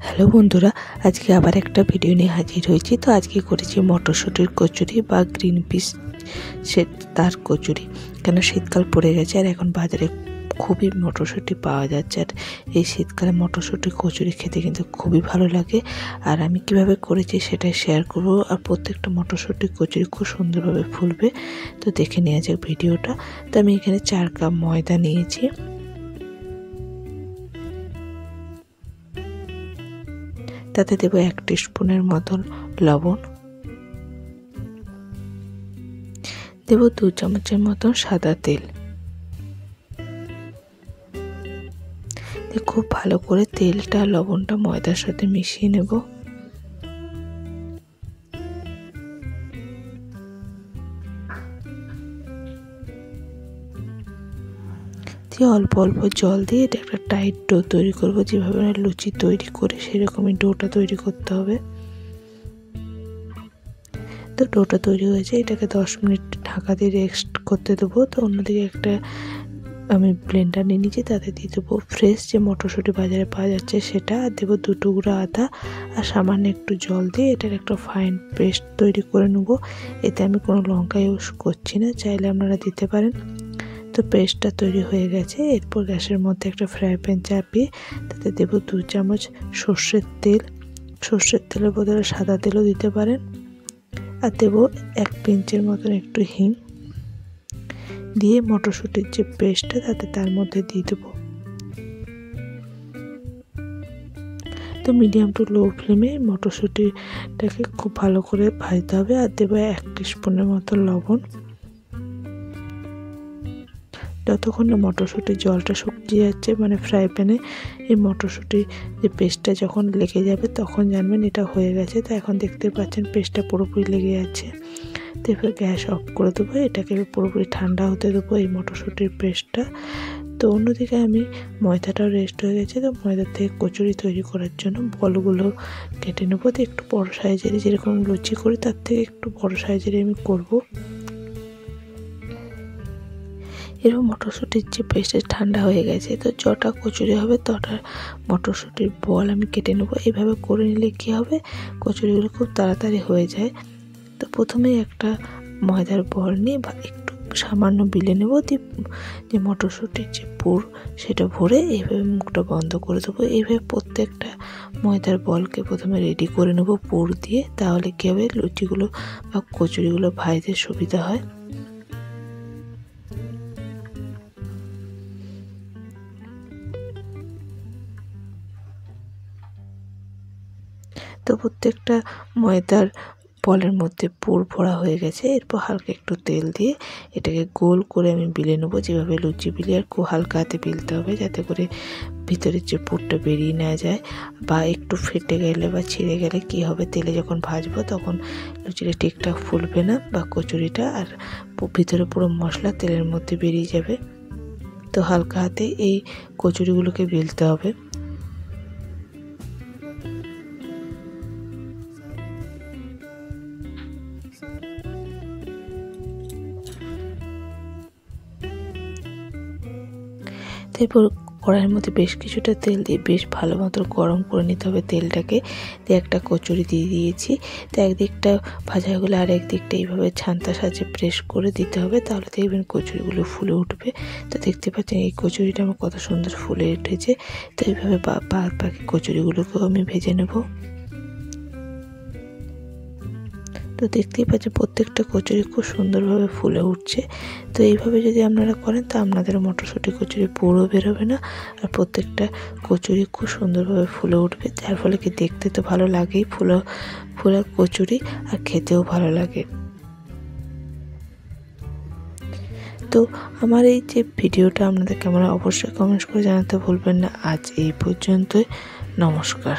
Hello বন্ধুরা, আজকে আবার একটা ভিডিও নিয়ে হাজির হয়েছি। তো আজকে করেছি মটরশুঁটির কচুরি বা গ্রিন পিস তার কচুরি। কেন শীতকাল পড়ে গেছে আর এখন বাজারে খুবই মটরশুঁটি পাওয়া যাচ্ছে, আর এই শীতকালে মটরশুঁটি কচুরি খেতে কিন্তু খুবই ভালো লাগে। আর আমি কিভাবে করেছি সেটাই শেয়ার করবো। আর প্রত্যেকটা মটরশুঁটি কচুরি খুব সুন্দরভাবে ফুলবে। তো দেখে নেওয়া যাক ভিডিওটা। তো আমি এখানে 4 কাপ ময়দা নিয়েছি, তাতে দেব 1 টিস্পুনের মতন লবণ, দেব 2 চামচের মতন সাদা তেল। খুব ভালো করে তেলটা লবণটা ময়দার সাথে মিশিয়ে নেব। অল্প অল্প জল দিয়ে এটা একটা টাইট ডো তৈরি করব। যেভাবে লুচি তৈরি করে সেরকমই ডোটা তৈরি করতে হবে। তো ডোটা তৈরি হয়েছে, এটাকে 10 মিনিট ঢাকা দিয়ে রেস্ট করতে দেবো। তো অন্যদিকে একটা আমি ব্লেন্ডার নিয়ে নিয়েছি, তাতে দিয়ে দেবো ফ্রেশ যে মটরশুঁটি বাজারে পাওয়া যাচ্ছে সেটা, আর দেবো 2 টুকরা আদা আর সামান্য একটু জল দিয়ে এটার একটা ফাইন পেস্ট তৈরি করে নেবো। এতে আমি কোনো লঙ্কা ইউজ করছি না, চাইলে আপনারা দিতে পারেন। তো পেস্টটা তৈরি হয়ে গেছে। এরপর গ্যাসের মধ্যে একটা ফ্রাই প্যান চাপিয়ে তাতে দেবো 2 চামচ সর্ষের তেল। সর্ষের তেলের বদলে সাদা তেলও দিতে পারেন। আর দেবো 1 পিঞ্চের মতন একটু হিং দিয়ে মটরশুঁটির যে পেস্টটা তার মধ্যে দিয়ে দেবো। তো মিডিয়াম টু লো ফ্লেমে মটরশুঁটিটাকে খুব ভালো করে ভাজতে হবে। আর দেবো 1 টিস্পুনের মতো লবণ। যতক্ষণ না মটরশুঁটির জলটা শুকিয়ে যাচ্ছে, মানে ফ্রাই প্যানে এই মটরশুঁটির যে পেস্টটা যখন লেগে যাবে তখন জানবেন এটা হয়ে গেছে। তো এখন দেখতে পাচ্ছেন পেস্টটা পুরোপুরি লেগে যাচ্ছে। তো এবার গ্যাস অফ করে দেবো, এটাকে পুরোপুরি ঠান্ডা হতে দেবো এই মটরশুঁটির পেস্টটা। তো অন্যদিকে আমি ময়দাটাও রেস্ট হয়ে গেছে। তো ময়দার থেকে কচুরি তৈরি করার জন্য বলগুলো কেটে নেবো। তো একটু বড় সাইজের, যেরকম লুচি করি তার থেকে একটু বড় সাইজের আমি করবো। এরকম মটরশুঁটির যে পেস্টটা ঠান্ডা হয়ে গেছে, তো যটা কচুরি হবে তটা মটরশুঁটির বল আমি কেটে নেবো। এইভাবে করে নিলে কী হবে, কচুরিগুলো খুব তাড়াতাড়ি হয়ে যায়। তো প্রথমেই একটা ময়দার বল নিয়ে বা একটু সামান্য বিলে নেবো, দিয়ে যে মটরশুঁটির যে পুর সেটা ভরে এইভাবে মুখটা বন্ধ করে দেবো। এইভাবে প্রত্যেকটা ময়দার বলকে প্রথমে রেডি করে নেবো পুর দিয়ে, তাহলে কী হবে লুচিগুলো বা কচুরিগুলো ভাজতে সুবিধা হয়। তো প্রত্যেকটা ময়দার বলের মধ্যে পুর ভরা হয়ে গেছে। এরপর হালকা একটু তেল দিয়ে এটাকে গোল করে আমি বেলে নেবো। যেভাবে লুচি বেলি আর খুব হালকা হাতে বেলতে হবে, যাতে করে ভিতরের যে পুরটা বেরিয়ে না যায়, বা একটু ফেটে গেলে বা ছিঁড়ে গেলে কী হবে, তেলে যখন ভাজবো তখন লুচিটা ঠিকঠাক ফুলবে না বা কচুরিটা, আর ভিতরে পুরো মশলা তেলের মধ্যে বেরিয়ে যাবে। তো হালকা হাতে এই কচুরিগুলোকে বেলতে হবে। এরপর কড়াইয়ের মধ্যে বেশ কিছুটা তেল দিয়ে বেশ ভালো মতো গরম করে নিতে হবে তেলটাকে। দিয়ে একটা কচুরি দিয়ে দিয়েছি। তো একদিকটা ভাজা হয়ে গেলে আর একদিকটা এইভাবে ছান্তার সাহায্যে প্রেস করে দিতে হবে, তাহলে দেখবেন কচুরিগুলো ফুলে উঠবে। তো দেখতে পাচ্ছেন এই কচুরিটা আমার কত সুন্দর ফুলে উঠেছে। তো এইভাবে বাদ বাকি কচুরিগুলোকেও আমি ভেজে নেব। তো দেখতেই পাচ্ছেন প্রত্যেকটা কচুরি খুব সুন্দরভাবে ফুলে উঠছে। তো এইভাবে যদি আপনারা করেন তো আপনাদের মটরশুঁটি কচুরি পুরো বেরোবে না, আর প্রত্যেকটা কচুরি খুব সুন্দরভাবে ফুলে উঠবে। যার ফলে কি দেখতে তো ভালো লাগেই, ফুলা কচুরি, আর খেতেও ভালো লাগে। তো আমার এই যে ভিডিওটা আপনাদের কেমন অবশ্যই কমেন্টস করে জানাতে ভুলবেন না। আজ এই পর্যন্তই, নমস্কার।